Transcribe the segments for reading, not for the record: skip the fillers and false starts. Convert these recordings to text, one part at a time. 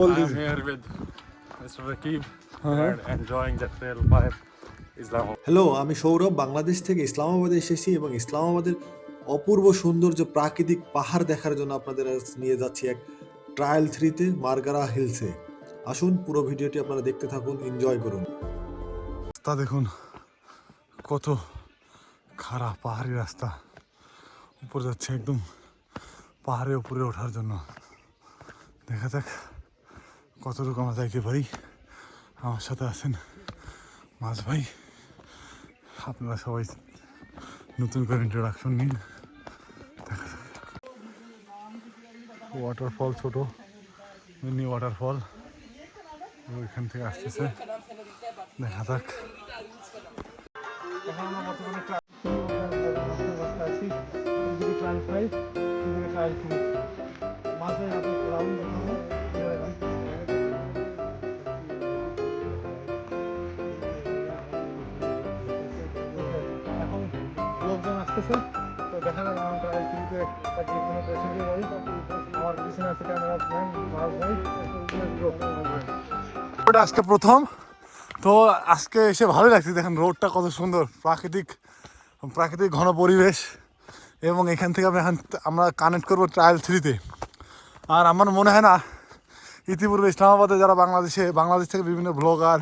I'm here with Mr. Rakib and enjoying the trail by Islamabad. Hello, আমি সৌরভ বাংলাদেশ থেকে ইসলামাবাদে এসেছি এবং ইসলামাবাদের অপূর্ব সৌন্দর্য প্রাকৃতিক পাহাড় দেখার জন্য আপনাদের আজ নিয়ে যাচ্ছি এক ট্রায়াল থ্রিতে মার্গারা হিলসে। আসুন পুরো ভিডিওটি আপনারা দেখতে থাকুন, এনজয় করুন। রাস্তা দেখুন কত খারাপ, পাহাড়ি রাস্তা উপরে যাচ্ছে একদম পাহাড়ের উপরে ওঠার জন্য। দেখা যাক কতটুকু আমরা যাইতে পারি। আমার সাথে আছেন মাছ ভাই, আপনারা সবাই নতুন করে ইন্ট্রোডাকশন নিন। দেখা যাক ওয়াটারফল, ছোট মিনি ওয়াটারফল ওইখান থেকে আসতেছে। দেখা যাক। এখন আমরা বর্তমানে এখন লোকজন আসতেছে, তো দেখা যাক আমার পিছনে আছে ক্যামেরাম্যান মাছ ভাই। আজকে প্রথম তো আজকে এসে ভালোই লাগছে। দেখেন রোডটা কত সুন্দর, প্রাকৃতিক ঘন পরিবেশ, এবং এখান থেকে আমরা কানেক্ট করবো ট্রায়াল থ্রিতে। আর আমার মনে হয় না ইতিপূর্বে ইসলামাবাদে যারা বাংলাদেশ থেকে বিভিন্ন ব্লগার,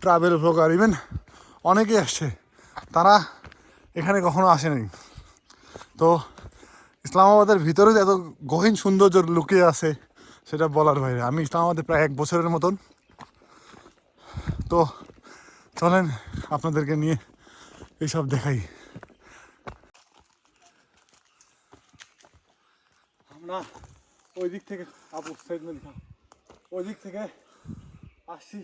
ট্রাভেল ব্লগার, ইভেন অনেকেই আসছে, তারা এখানে কখনো আসেনি। তো ইসলামাবাদের ভিতরে এত গহীন সৌন্দর্য লুকিয়ে আছে সেটা বলার বাইরে। আমি ইসলামাবাদে প্রায় 1 বছরের মতন। তো চলেন আপনাদেরকে নিয়ে এইসব দেখাই। আমরা ওই দিক থেকে ওই দিক থেকে আসছি,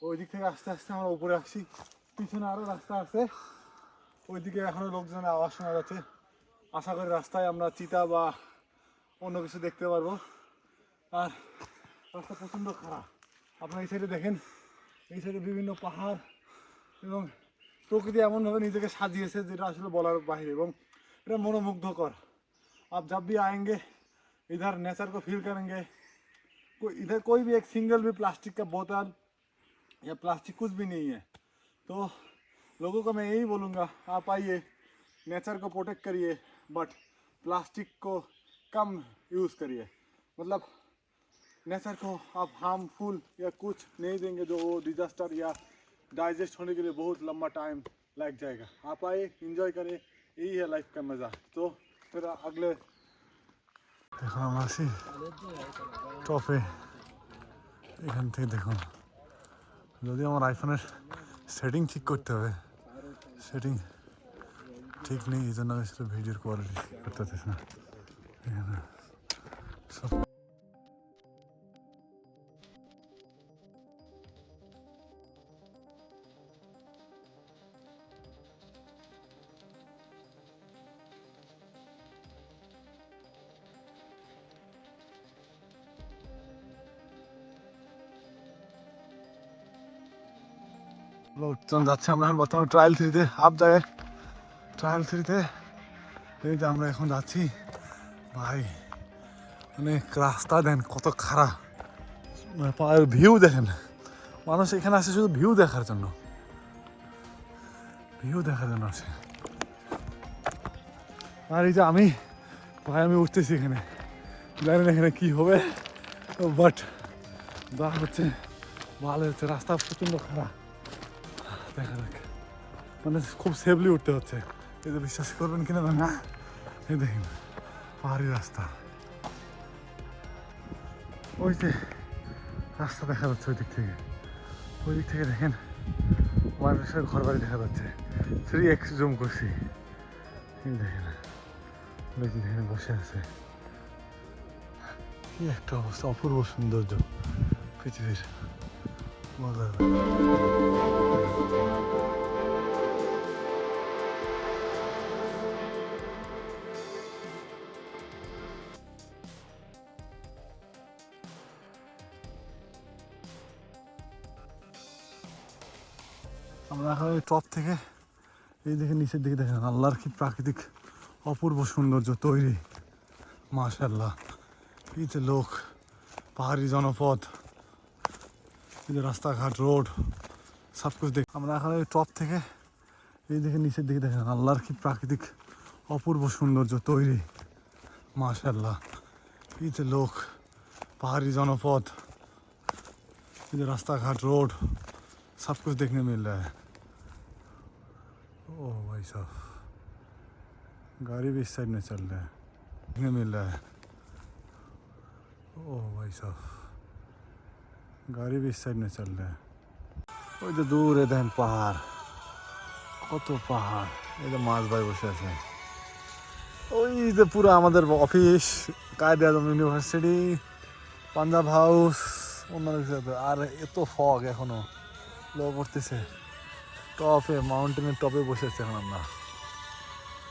ওই দিক থেকে আস্তে আস্তে আমরা উপরে আসছি। পিছনে আরও রাস্তা আছে, ওইদিকে এখনো লোকজনের আওয়াজ শোনা যাচ্ছে। আশা করি রাস্তায় আমরা চিতা বা অন্য কিছু দেখতে পারবো। আর রাস্তা প্রচণ্ড খারাপ। আপনারা এই সাইডে দেখেন, এই সাইডে বিভিন্ন পাহাড় এবং প্রকৃতি এমনভাবে নিজেকে সাজিয়েছে যেটা আসলে বলার বাইরে, এবং এটা মনোমুগ্ধকর। आप जब भी आएंगे इधर नेचर को फील करेंगे। इधर कोई भी एक सिंगल भी प्लास्टिक का बोतल या प्लास्टिक कुछ भी नहीं है। तो लोगों को मैं यही बोलूँगा, आप आइए, नेचर को प्रोटेक्ट करिए, बट प्लास्टिक को कम यूज़ करिए। मतलब नेचर को आप हार्मफुल या कुछ नहीं देंगे जो वो डिजास्टर या डाइजेस्ट होने के लिए बहुत लंबा टाइम लग जाएगा। आप आए, एंजॉय करें, यही है लाइफ का मज़ा। तो फिर अगले দেখুন আমরা আছি টপে। এখান থেকে দেখুন, যদি আমার আইফোনের সেটিং ঠিক করতে হবে, সেটিং ঠিক নেই, এই জন্য আমি শুধু ভিডিওর কোয়ালিটি করতে পারতেছি না। এখানে সব লোকজন যাচ্ছে। আমরা এখন বর্তমানে ট্রায়াল থ্রিতে, ট্রায়াল থ্রিতে এই যে আমরা এখন যাচ্ছি। ভাই মানে রাস্তা দেন কত খারাপ, পাহাড়ের ভিউ দেখেন। মানুষ এখানে আসে শুধু ভিউ দেখার জন্য আসে। আর এই যে আমি উঠতেছি এখানে, জানি না এখানে কী হবে, বাট যা হচ্ছে ভালো হচ্ছে। রাস্তা প্রচণ্ড খারাপ, দেখা যাক। মানে খুব সেফলি উঠতে হচ্ছে। এই যে বিশ্বাস করবেন কিনা না, এই দেখেন পাহাড়ি রাস্তা, ওই যে রাস্তা দেখা যাচ্ছে ওই দিক থেকে দেখেন মানুষের ঘর বাড়ি দেখা যাচ্ছে। 3x জুম করছি, এই দেখেন দেখেন বসে আছে। কি একটা অবস্থা, অপূর্ব সৌন্দর্য পৃথিবীর, মজার। আমরা এখন এই টপ থেকে এই দেখে নিচের দিকে দেখেন, আল্লাহর কি প্রাকৃতিক অপূর্ব সৌন্দর্য তৈরি, মাশাআল্লাহ। এই যে লোক পাহাড়ি জনপদ, এই যে রাস্তাঘাট, রোড, সব কিছু দেখ। আমরা এখন এই টপ থেকে এই দিকে নিচের দিকে দেখেন আল্লাহর কি প্রাকৃতিক অপূর্ব সৌন্দর্য তৈরি, মাশাআল্লাহ। এই যে লোক, पहाड़ी जनपद, इधर रास्ता घाट, रोड, सब कुछ देखने मिल रहा है। ओह भाई साहब, गाड़ी भी इस साइड में चल रहा है, देखने मिल रहा है। ओह भाई साहब, गाड़ी भी इस साइड में चल रहा है। ওই যে দূরে দেখেন পাহাড়, কত পাহাড়। এই যে মাছ ভাই বসে আছে। ওই যে পুরো আমাদের অফিস, কায়েদে আজম ইউনিভার্সিটি, পাঞ্জাব হাউস, অন্য কিছু। আর এত ফগ এখনো লো করতেছে। টপে, মাউন্টেনের টপে বসে আছি এখন আমরা।